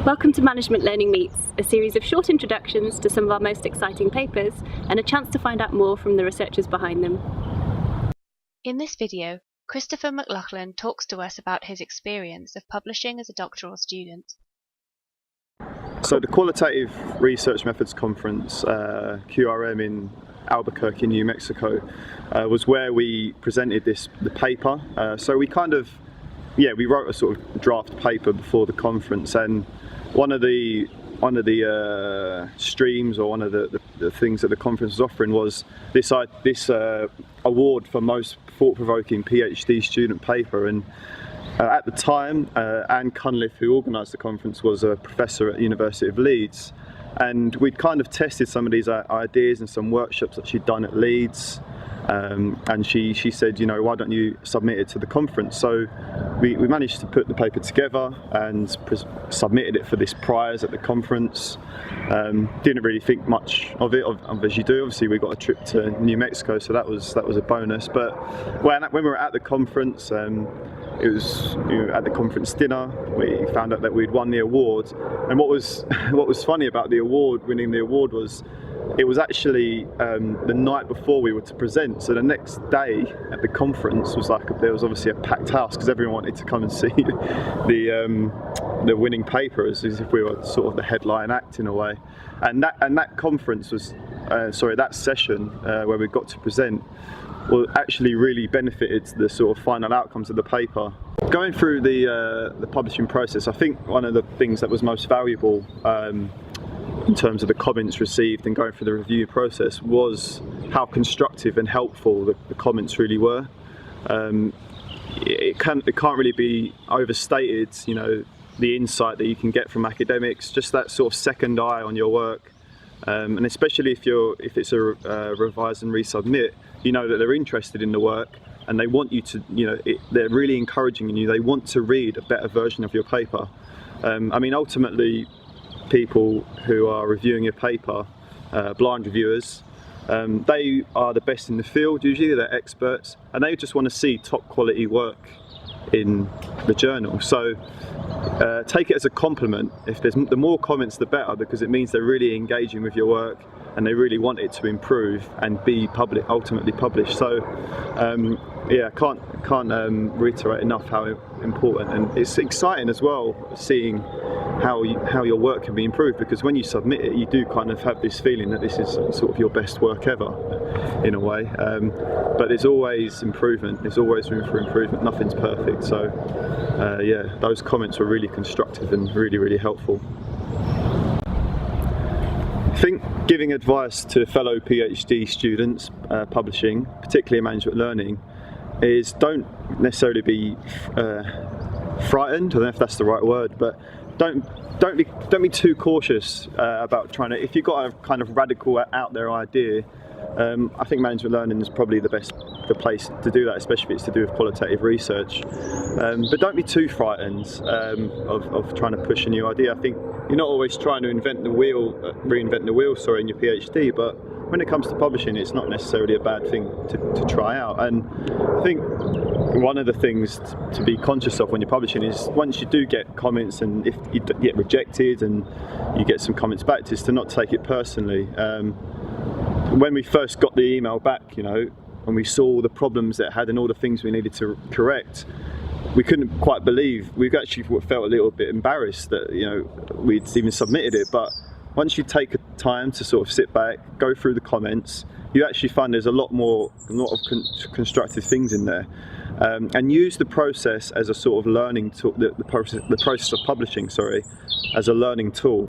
Welcome to Management Learning Meets, a series of short introductions to some of our most exciting papers and a chance to find out more from the researchers behind them. In this video, Christopher McLachlan talks to us about his experience of publishing as a doctoral student. So the Qualitative Research Methods Conference, QRM in Albuquerque, New Mexico, was where we presented the paper. So we we wrote a sort of draft paper before the conference, and one of the streams, or one of the things that the conference was offering, was this award for most thought-provoking PhD student paper. And at the time, Anne Cunliffe, who organised the conference, was a professor at the University of Leeds, and we'd kind of tested some of these ideas in some workshops that she'd done at Leeds. And she said, you know, why don't you submit it to the conference? So we managed to put the paper together and submitted it for this prize at the conference. Didn't really think much of it, as you do. Obviously, we got a trip to New Mexico, so that was a bonus. But when we were at the conference, it was at the conference dinner, we found out that we'd won the award. And what was funny about winning the award was, it was actually the night before we were to present. So the next day at the conference there was obviously a packed house because everyone wanted to come and see the winning paper, as if we were sort of the headline act in a way. And that conference was, that session where we got to present, actually really benefited the sort of final outcomes of the paper. Going through the publishing process, I think one of the things that was most valuable in terms of the comments received and going through the review process was how constructive and helpful the comments really were. It can't really be overstated, you know, the insight that you can get from academics, just that sort of second eye on your work, and especially if it's a revise and resubmit, you know that they're interested in the work and they want you to, you know, they're really encouraging you. They want to read a better version of your paper. I mean, ultimately, people who are reviewing your paper, blind reviewers, they are the best in the field usually, they're experts, and they just want to see top quality work in the journal. So take it as a compliment. If the more comments, the better, because it means they're really engaging with your work and they really want it to improve and be ultimately published. So yeah, can't reiterate enough how important, and it's exciting as well seeing how your work can be improved, because when you submit it, you do kind of have this feeling that this is sort of your best work ever, in a way. But there's always improvement. There's always room for improvement. Nothing's perfect. So yeah, those comments were really constructive and really, really helpful. I think giving advice to fellow PhD students publishing, particularly in management learning, is don't necessarily be frightened. I don't know if that's the right word, but don't be too cautious about trying to. If you've got a kind of radical out there idea, I think management learning is probably the place to do that, especially if it's to do with qualitative research. But don't be too frightened of trying to push a new idea. I think you're not always trying to reinvent the wheel, sorry, in your PhD, but when it comes to publishing, it's not necessarily a bad thing to try out. And I think one of the things to be conscious of when you're publishing is, once you do get comments and if you get rejected and you get some comments back, is to not take it personally. When we first got the email back, you know, when we saw all the problems that it had and all the things we needed to correct, we couldn't quite believe. We actually felt a little bit embarrassed that, you know, we'd even submitted it. But once you take time to sort of sit back, go through the comments, you actually find there's a lot of constructive things in there, and use the process as a sort of learning tool. The process of publishing, sorry, as a learning tool.